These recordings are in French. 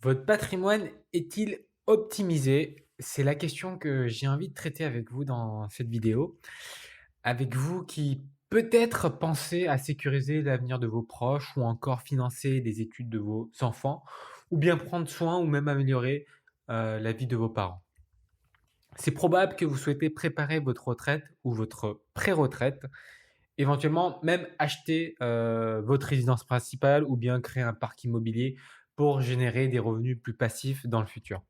Votre patrimoine est-il optimisé? C'est la question que j'ai envie de traiter avec vous dans cette vidéo. Avec vous qui peut-être pensez à sécuriser l'avenir de vos proches ou encore financer les études de vos enfants ou bien prendre soin ou même améliorer la vie de vos parents. C'est probable que vous souhaitez préparer votre retraite ou votre pré-retraite, éventuellement même acheter votre résidence principale ou bien créer un parc immobilier pour générer des revenus plus passifs dans le futur.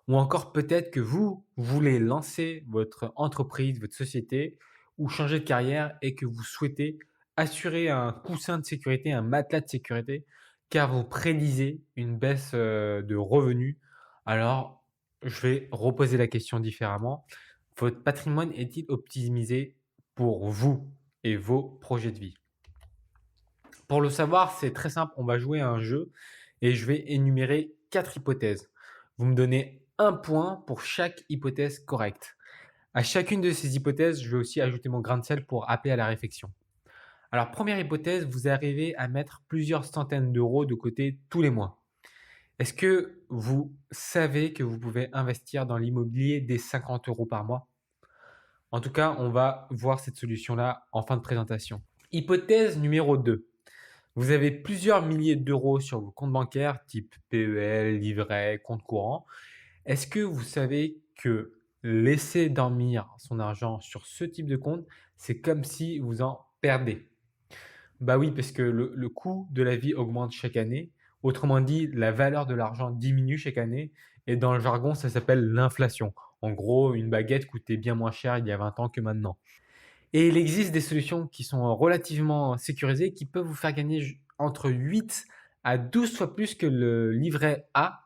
Ou encore peut-être que vous voulez lancer votre entreprise, votre société ou changer de carrière et que vous souhaitez assurer un coussin de sécurité, un matelas de sécurité, car vous prédisez une baisse de revenus. Alors, je vais reposer la question différemment. Votre patrimoine est-il optimisé pour vous et vos projets de vie? Pour le savoir, c'est très simple. On va jouer à un jeu et je vais énumérer 4 hypothèses. Vous me donnez un point pour chaque hypothèse correcte. À chacune de ces hypothèses, je vais aussi ajouter mon grain de sel pour appeler à la réflexion. Alors, première hypothèse, vous arrivez à mettre plusieurs centaines d'euros de côté tous les mois. Est-ce que vous savez que vous pouvez investir dans l'immobilier dès 50 euros par mois? En tout cas, on va voir cette solution-là en fin de présentation. Hypothèse numéro 2. Vous avez plusieurs milliers d'euros sur vos comptes bancaires, type PEL, livret, compte courant. Est-ce que vous savez que laisser dormir son argent sur ce type de compte, c'est comme si vous en perdez? Bah oui, parce que le coût de la vie augmente chaque année. Autrement dit, la valeur de l'argent diminue chaque année. Et dans le jargon, ça s'appelle l'inflation. En gros, une baguette coûtait bien moins cher il y a 20 ans que maintenant. Et il existe des solutions qui sont relativement sécurisées, qui peuvent vous faire gagner entre 8 à 12 fois plus que le livret A.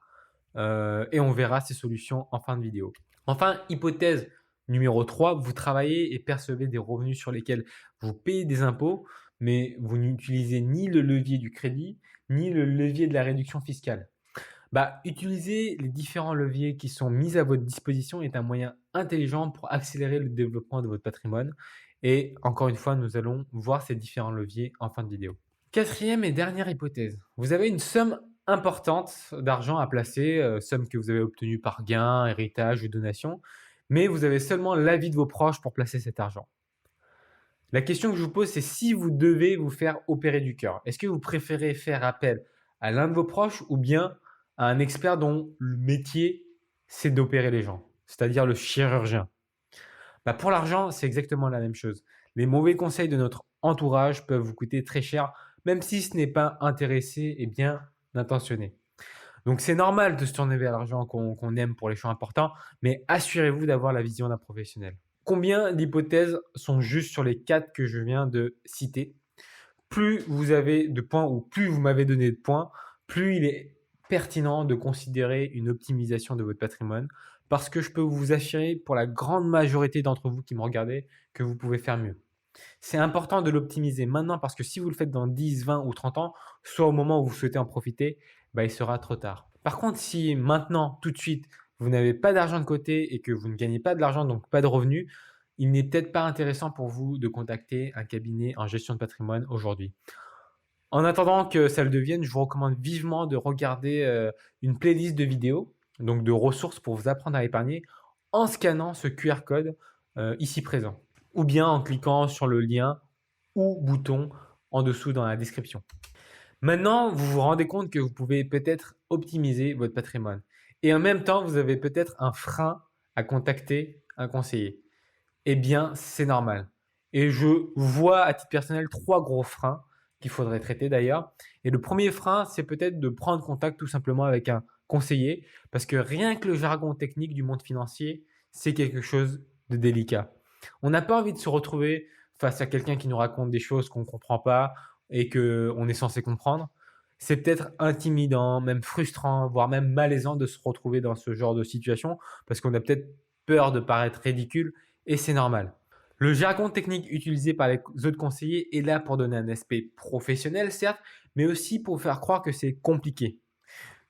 Et on verra ces solutions en fin de vidéo. Enfin, hypothèse numéro 3, vous travaillez et percevez des revenus sur lesquels vous payez des impôts, mais vous n'utilisez ni le levier du crédit, ni le levier de la réduction fiscale. Bah, utiliser les différents leviers qui sont mis à votre disposition est un moyen intelligent pour accélérer le développement de votre patrimoine. Et encore une fois, nous allons voir ces différents leviers en fin de vidéo. Quatrième et dernière hypothèse. Vous avez une somme importante d'argent à placer, somme que vous avez obtenue par gain, héritage ou donation, mais vous avez seulement l'avis de vos proches pour placer cet argent. La question que je vous pose, c'est si vous devez vous faire opérer du cœur. Est-ce que vous préférez faire appel à l'un de vos proches ou bien à un expert dont le métier, c'est d'opérer les gens, c'est-à-dire le chirurgien? Bah, pour l'argent, c'est exactement la même chose. Les mauvais conseils de notre entourage peuvent vous coûter très cher, même si ce n'est pas intéressé et bien intentionné. Donc c'est normal de se tourner vers l'argent qu'on aime pour les choix importants, mais assurez-vous d'avoir la vision d'un professionnel. Combien d'hypothèses sont justes sur les 4 que je viens de citer? Plus vous avez de points ou plus vous m'avez donné de points, plus il est pertinent de considérer une optimisation de votre patrimoine parce que je peux vous assurer pour la grande majorité d'entre vous qui me regardez que vous pouvez faire mieux. C'est important de l'optimiser maintenant parce que si vous le faites dans 10, 20 ou 30 ans, soit au moment où vous souhaitez en profiter, bah, il sera trop tard. Par contre, si maintenant, tout de suite, vous n'avez pas d'argent de côté et que vous ne gagnez pas de l'argent, donc pas de revenus, il n'est peut-être pas intéressant pour vous de contacter un cabinet en gestion de patrimoine aujourd'hui. En attendant que ça le devienne, je vous recommande vivement de regarder une playlist de vidéos, donc de ressources pour vous apprendre à épargner, en scannant ce QR code ici présent, ou bien en cliquant sur le lien ou bouton en dessous dans la description. Maintenant, vous vous rendez compte que vous pouvez peut-être optimiser votre patrimoine. Et en même temps, vous avez peut-être un frein à contacter un conseiller. Eh bien, c'est normal. Et je vois à titre personnel 3 gros freins qu'il faudrait traiter d'ailleurs. Et le premier frein, c'est peut-être de prendre contact tout simplement avec un conseiller, parce que rien que le jargon technique du monde financier, c'est quelque chose de délicat. On n'a pas envie de se retrouver face à quelqu'un qui nous raconte des choses qu'on ne comprend pas et qu'on est censé comprendre. C'est peut-être intimidant, même frustrant, voire même malaisant de se retrouver dans ce genre de situation, parce qu'on a peut-être peur de paraître ridicule, et c'est normal. Le jargon technique utilisé par les autres conseillers est là pour donner un aspect professionnel, certes, mais aussi pour faire croire que c'est compliqué.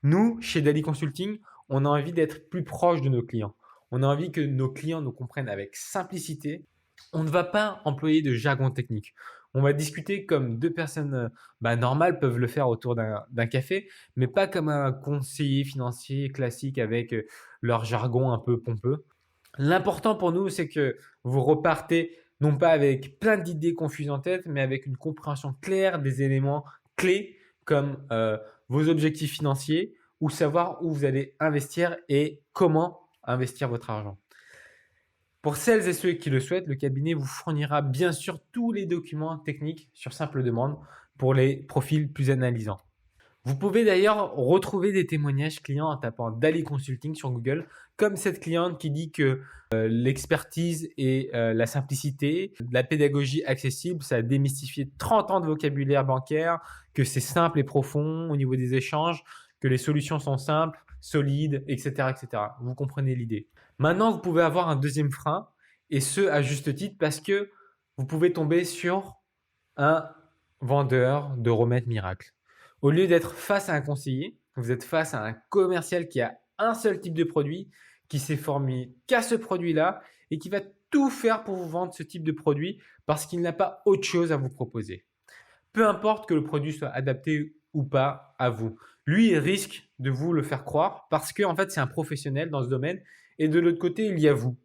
Nous, chez Dali Consulting, on a envie d'être plus proche de nos clients. On a envie que nos clients nous comprennent avec simplicité. On ne va pas employer de jargon technique. On va discuter comme deux personnes normales peuvent le faire autour d'un café, mais pas comme un conseiller financier classique avec leur jargon un peu pompeux. L'important pour nous, c'est que vous repartez non pas avec plein d'idées confuses en tête, mais avec une compréhension claire des éléments clés comme vos objectifs financiers ou savoir où vous allez investir et comment investir votre argent. Pour celles et ceux qui le souhaitent, le cabinet vous fournira bien sûr tous les documents techniques sur simple demande pour les profils plus analysants. Vous pouvez d'ailleurs retrouver des témoignages clients en tapant Dali Consulting sur Google, comme cette cliente qui dit que l'expertise et la simplicité, la pédagogie accessible, ça a démystifié 30 ans de vocabulaire bancaire, que c'est simple et profond au niveau des échanges, que les solutions sont simples, solides, etc., etc. Vous comprenez l'idée. Maintenant, vous pouvez avoir un deuxième frein, et ce à juste titre, parce que vous pouvez tomber sur un vendeur de remèdes miracles. Au lieu d'être face à un conseiller, vous êtes face à un commercial qui a un seul type de produit, qui s'est formé qu'à ce produit-là et qui va tout faire pour vous vendre ce type de produit parce qu'il n'a pas autre chose à vous proposer. Peu importe que le produit soit adapté ou pas à vous. Lui, il risque de vous le faire croire parce que en fait, c'est un professionnel dans ce domaine et de l'autre côté, il y a vous.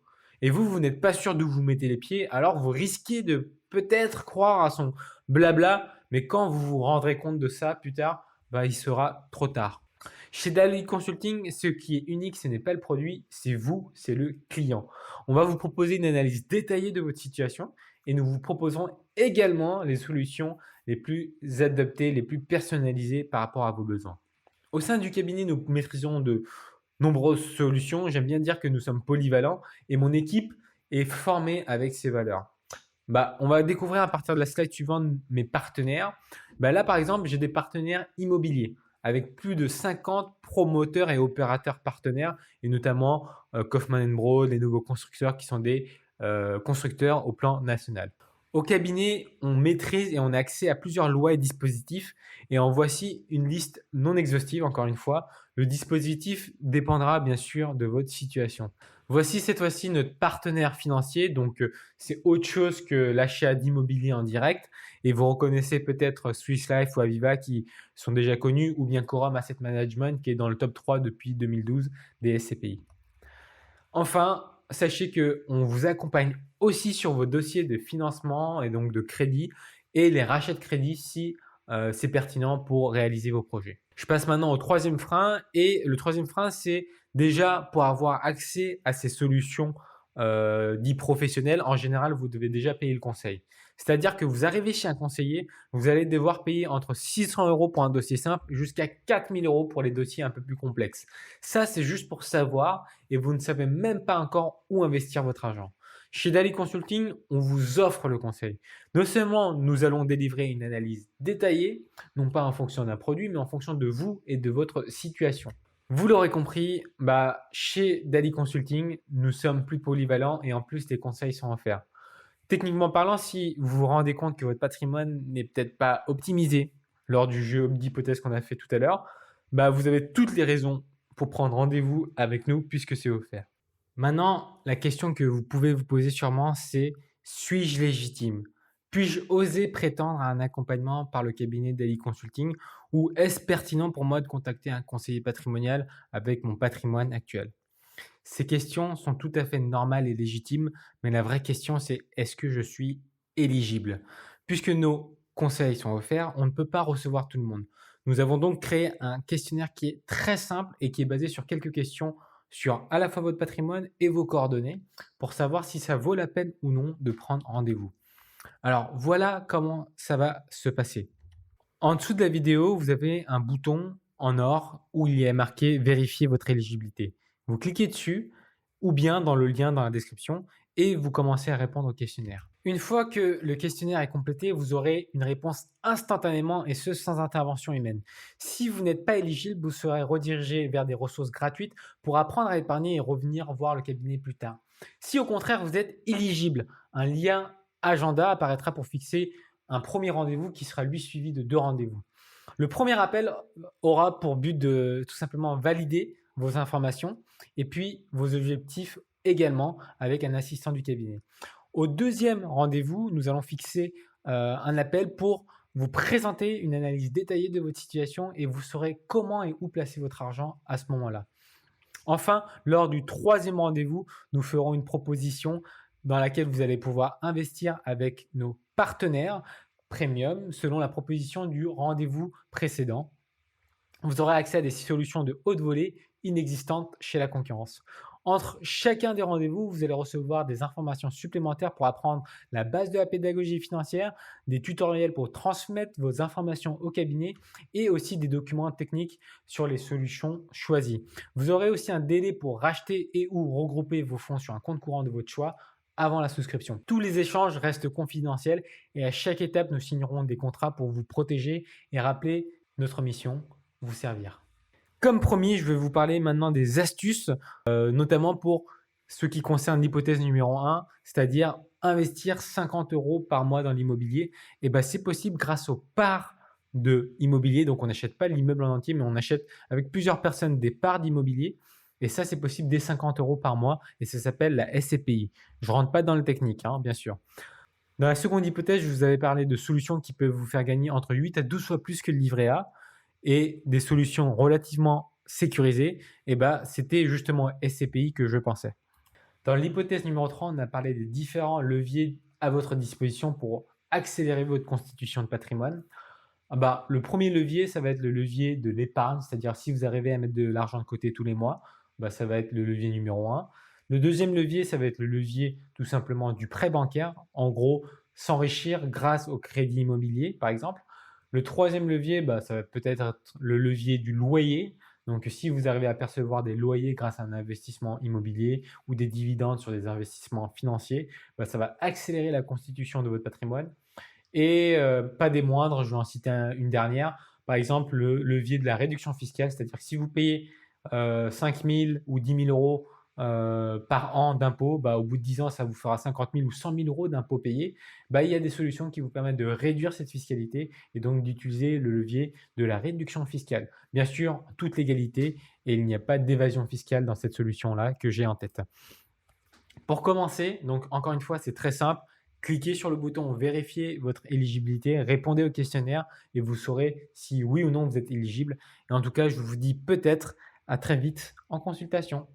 Et vous n'êtes pas sûr d'où vous mettez les pieds, alors vous risquez de peut-être croire à son blabla, mais quand vous vous rendrez compte de ça plus tard, il sera trop tard. Chez Dali Consulting, ce qui est unique, ce n'est pas le produit, c'est vous, c'est le client. On va vous proposer une analyse détaillée de votre situation et nous vous proposerons également les solutions les plus adaptées, les plus personnalisées par rapport à vos besoins. Au sein du cabinet, nous maîtrisons de nombreuses solutions. J'aime bien dire que nous sommes polyvalents et mon équipe est formée avec ces valeurs. On va découvrir à partir de la slide suivante mes partenaires. Là, par exemple, j'ai des partenaires immobiliers avec plus de 50 promoteurs et opérateurs partenaires, et notamment Kaufman & Broad, les nouveaux constructeurs qui sont des constructeurs au plan national. Au cabinet, on maîtrise et on a accès à plusieurs lois et dispositifs, et en voici une liste non exhaustive, encore une fois. Le dispositif dépendra bien sûr de votre situation. Voici cette fois-ci notre partenaire financier, donc c'est autre chose que l'achat d'immobilier en direct, et vous reconnaissez peut-être Swiss Life ou Aviva qui sont déjà connus, ou bien Quorum Asset Management qui est dans le top 3 depuis 2012 des SCPI. Enfin, sachez qu'on vous accompagne aussi sur vos dossiers de financement et donc de crédit et les rachats de crédit si c'est pertinent pour réaliser vos projets. Je passe maintenant au troisième frein, et le troisième frein, c'est déjà pour avoir accès à ces solutions dites professionnelles. En général, vous devez déjà payer le conseil. C'est-à-dire que vous arrivez chez un conseiller, vous allez devoir payer entre 600 € pour un dossier simple jusqu'à 4000 € pour les dossiers un peu plus complexes. Ça, c'est juste pour savoir, et vous ne savez même pas encore où investir votre argent. Chez Dali Consulting, on vous offre le conseil. Non seulement nous allons délivrer une analyse détaillée, non pas en fonction d'un produit, mais en fonction de vous et de votre situation. Vous l'aurez compris, chez Dali Consulting, nous sommes plus polyvalents et en plus, les conseils sont offerts. Techniquement parlant, si vous vous rendez compte que votre patrimoine n'est peut-être pas optimisé lors du jeu d'hypothèse qu'on a fait tout à l'heure, vous avez toutes les raisons pour prendre rendez-vous avec nous puisque c'est offert. Maintenant, la question que vous pouvez vous poser sûrement, c'est « Suis-je légitime ? Puis-je oser prétendre à un accompagnement par le cabinet Dali Consulting ou est-ce pertinent pour moi de contacter un conseiller patrimonial avec mon patrimoine actuel ?» Ces questions sont tout à fait normales et légitimes, mais la vraie question, c'est est-ce que je suis éligible? Puisque nos conseils sont offerts, on ne peut pas recevoir tout le monde. Nous avons donc créé un questionnaire qui est très simple et qui est basé sur quelques questions sur à la fois votre patrimoine et vos coordonnées pour savoir si ça vaut la peine ou non de prendre rendez-vous. Alors voilà comment ça va se passer. En dessous de la vidéo, vous avez un bouton en or où il y a marqué « Vérifier votre éligibilité ». Vous cliquez dessus ou bien dans le lien dans la description et vous commencez à répondre au questionnaire. Une fois que le questionnaire est complété, vous aurez une réponse instantanément et ce sans intervention humaine. Si vous n'êtes pas éligible, vous serez redirigé vers des ressources gratuites pour apprendre à épargner et revenir voir le cabinet plus tard. Si au contraire vous êtes éligible, un lien agenda apparaîtra pour fixer un premier rendez-vous qui sera lui suivi de 2 rendez-vous. Le premier appel aura pour but de tout simplement valider vos informations et puis vos objectifs également avec un assistant du cabinet. Au deuxième rendez-vous, nous allons fixer un appel pour vous présenter une analyse détaillée de votre situation et vous saurez comment et où placer votre argent à ce moment-là. Enfin, lors du troisième rendez-vous, nous ferons une proposition dans laquelle vous allez pouvoir investir avec nos partenaires premium selon la proposition du rendez-vous précédent. Vous aurez accès à des solutions de haute volée inexistantes chez la concurrence. Entre chacun des rendez-vous, vous allez recevoir des informations supplémentaires pour apprendre la base de la pédagogie financière, des tutoriels pour transmettre vos informations au cabinet et aussi des documents techniques sur les solutions choisies. Vous aurez aussi un délai pour racheter et ou regrouper vos fonds sur un compte courant de votre choix avant la souscription. Tous les échanges restent confidentiels et à chaque étape, nous signerons des contrats pour vous protéger et rappeler notre mission, vous servir. Comme promis, je vais vous parler maintenant des astuces, notamment pour ce qui concerne l'hypothèse numéro 1, c'est-à-dire investir 50 € par mois dans l'immobilier. Et ben, c'est possible grâce aux parts de immobilier. Donc, on n'achète pas l'immeuble en entier, mais on achète avec plusieurs personnes des parts d'immobilier. Et ça, c'est possible dès 50 € par mois et ça s'appelle la SCPI. Je ne rentre pas dans le technique, bien sûr. Dans la seconde hypothèse, je vous avais parlé de solutions qui peuvent vous faire gagner entre 8 à 12 fois plus que le livret A et des solutions relativement sécurisées. Et ben, c'était justement SCPI que je pensais. Dans l'hypothèse numéro 3, on a parlé des différents leviers à votre disposition pour accélérer votre constitution de patrimoine. Le premier levier, ça va être le levier de l'épargne, c'est-à-dire si vous arrivez à mettre de l'argent de côté tous les mois, ça va être le levier numéro 1. Le deuxième levier, ça va être le levier tout simplement du prêt bancaire, en gros, s'enrichir grâce au crédit immobilier, par exemple. Le troisième levier, ça va peut-être être le levier du loyer. Donc, si vous arrivez à percevoir des loyers grâce à un investissement immobilier ou des dividendes sur des investissements financiers, ça va accélérer la constitution de votre patrimoine. Et pas des moindres, je vais en citer une dernière. Par exemple, le levier de la réduction fiscale, c'est-à-dire que si vous payez 5 000 ou 10 000 euros par an d'impôts, au bout de 10 ans, ça vous fera 50 000 ou 100 000 euros d'impôts payés. Il y a des solutions qui vous permettent de réduire cette fiscalité et donc d'utiliser le levier de la réduction fiscale. Bien sûr, toute légalité et il n'y a pas d'évasion fiscale dans cette solution-là que j'ai en tête. Pour commencer, donc encore une fois, c'est très simple. Cliquez sur le bouton vérifier votre éligibilité, répondez au questionnaire et vous saurez si oui ou non vous êtes éligible. Et en tout cas, je vous dis peut-être à très vite en consultation.